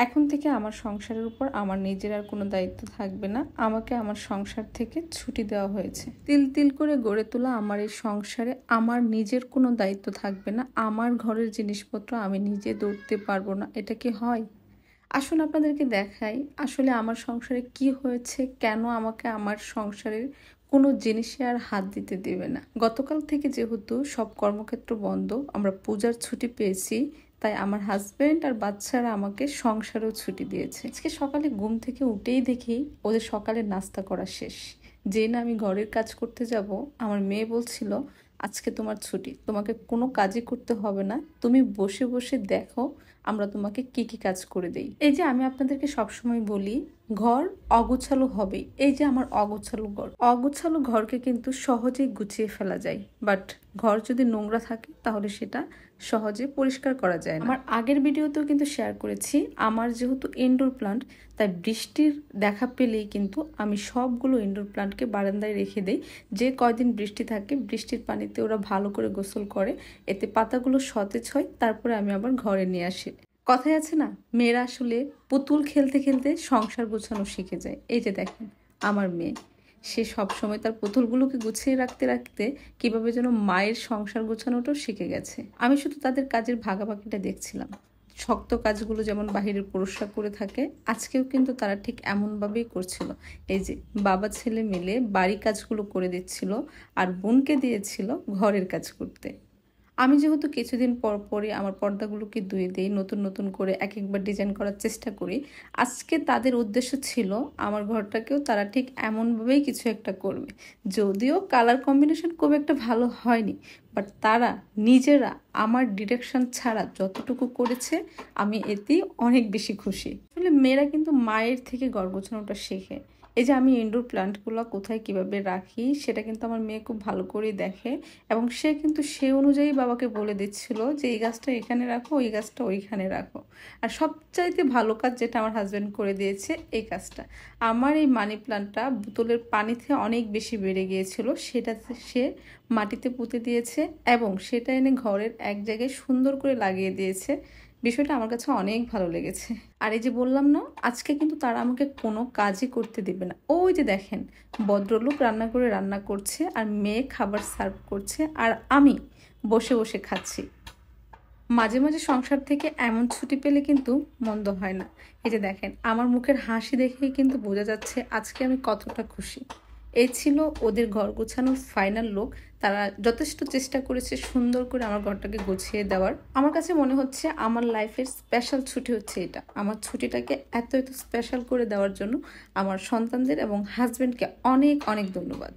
এখন থেকে আমার সংসারের উপর আমার নিজের আর কোনো দায়িত্ব থাকবে না। আমাকে আমার সংসার থেকে ছুটি দেওয়া হয়েছে। তিল তিল করে গড়ে তোলা আমার এই সংসারে আমার নিজের কোনো দায়িত্ব থাকবে না। আমার ঘরের জিনিসপত্র আমি নিজে ধরতে পারবো না। এটা কি হয়? আসুন আপনাদেরকে দেখাই আসলে আমার সংসারে কি হয়েছে, কেন আমাকে আমার সংসারের কোনো জিনিসে আর হাত দিতে দেবে না। গতকাল থেকে যেহেতু সব কর্মক্ষেত্র বন্ধ, আমরা পূজার ছুটি পেয়েছি, তাই আমার হাজব্যান্ড আর বাচ্চারা আমাকে সংসারেও ছুটি দিয়েছে। আজকে সকালে ঘুম থেকে উঠেই দেখি ওদের সকালে নাস্তা করা শেষ। যে না আমি ঘরের কাজ করতে যাব, আমার মেয়ে বলছিল আজকে তোমার ছুটি, তোমাকে কোনো কাজই করতে হবে না, তুমি বসে বসে দেখো আমরা তোমাকে কি কি কাজ করে দেই। এই যে আমি আপনাদেরকে সবসময় বলি ঘর অগোছালো হবেই। এই যে আমার অগোছালো ঘর, অগোছালো ঘরকে কিন্তু সহজেই গুছিয়ে ফেলা যায়, বাট ঘর যদি নোংরা থাকে তাহলে সেটা সহজে পরিষ্কার করা যায় না। আমার আগের ভিডিওতেও কিন্তু শেয়ার করেছি, আমার যেহেতু ইনডোর প্লান্ট, তাই বৃষ্টির দেখা পেলেই কিন্তু আমি সবগুলো ইনডোর প্লান্টকে বারান্দায় রেখে দেই। যে কয়দিন বৃষ্টি থাকে বৃষ্টির পানিতে ওরা ভালো করে গোসল করে, এতে পাতাগুলো সতেজ হয়, তারপরে আমি আবার ঘরে নিয়ে আসি। কথায় আছে না, মেয়েরা আসলে পুতুল খেলতে খেলতে সংসার গোছানো শিখে যায়। এই যে দেখেন আমার মেয়ে, সে সবসময় তার পুতুলগুলোকে গুছিয়ে রাখতে রাখতে কিভাবে যেন মায়ের সংসার গোছানোটাও শিখে গেছে। আমি শুধু তাদের কাজের ভাগাভাগিটা দেখছিলাম। শক্ত কাজগুলো যেমন বাহিরের পুরুষরা করে থাকে, আজকেও কিন্তু তারা ঠিক এমনভাবেই করছিল। এই যে বাবা ছেলে মিলে বাড়ি কাজগুলো করে দিচ্ছিল আর বোনকে দিয়েছিল ঘরের কাজ করতে। আমি যেহেতু কিছুদিন পর পরই আমার পর্দাগুলোকে ধুয়ে দিই, নতুন নতুন করে এক একবার ডিজাইন করার চেষ্টা করি। আজকে তাদের উদ্দেশ্য ছিল আমার ঘরটাকেও তারা ঠিক এমনভাবেই কিছু একটা করবে। যদিও কালার কম্বিনেশন খুব একটা ভালো হয়নি, বাট তারা নিজেরা আমার ডিরেকশন ছাড়া যতটুকু করেছে আমি এতেই অনেক বেশি খুশি। আসলে মেয়েরা কিন্তু মায়ের থেকে ঘর গোছানোটা শেখে। এই যে আমি ইনডোর প্লান্টগুলো কোথায় কিভাবে রাখি সেটা কিন্তু আমার মেয়ে খুব ভালো করেই দেখে, এবং সে কিন্তু সে অনুযায়ী বাবাকে বলে দিচ্ছিল যে এই গাছটা এখানে রাখো, ওই গাছটা ওইখানে রাখো। আর সবচাইতে ভালো কাজ যেটা আমার হাজব্যান্ড করে দিয়েছে এই কাজটা, আমার এই মানি প্লান্টটা বোতলের পানিতে অনেক বেশি বেড়ে গিয়েছিল, সেটাতে সে মাটিতে পুঁতে দিয়েছে এবং সেটা এনে ঘরের এক জায়গায় সুন্দর করে লাগিয়ে দিয়েছে। বিষয়টা আমার কাছে অনেক ভালো লেগেছে। আর এই যে বললাম না, আজকে কিন্তু তারা আমাকে কোনো কাজই করতে দিবে না। ওই যে দেখেন ভদ্রলোক রান্না করে রান্না করছে আর মেয়ে খাবার সার্ভ করছে আর আমি বসে বসে খাচ্ছি। মাঝে মাঝে সংসার থেকে এমন ছুটি পেলে কিন্তু মন্দ হয় না। এই যে দেখেন আমার মুখের হাসি দেখেই কিন্তু বোঝা যাচ্ছে আজকে আমি কতটা খুশি। এই ছিল ওদের ঘর গোছানোর ফাইনাল লুক। তারা যথেষ্ট চেষ্টা করেছে সুন্দর করে আমার ঘরটাকে গুছিয়ে দেওয়ার। আমার কাছে মনে হচ্ছে আমার লাইফের স্পেশাল ছুটি হচ্ছে এটা। আমার ছুটিটাকে এত এত স্পেশাল করে দেওয়ার জন্য আমার সন্তানদের এবং হাজব্যান্ডকে অনেক অনেক ধন্যবাদ।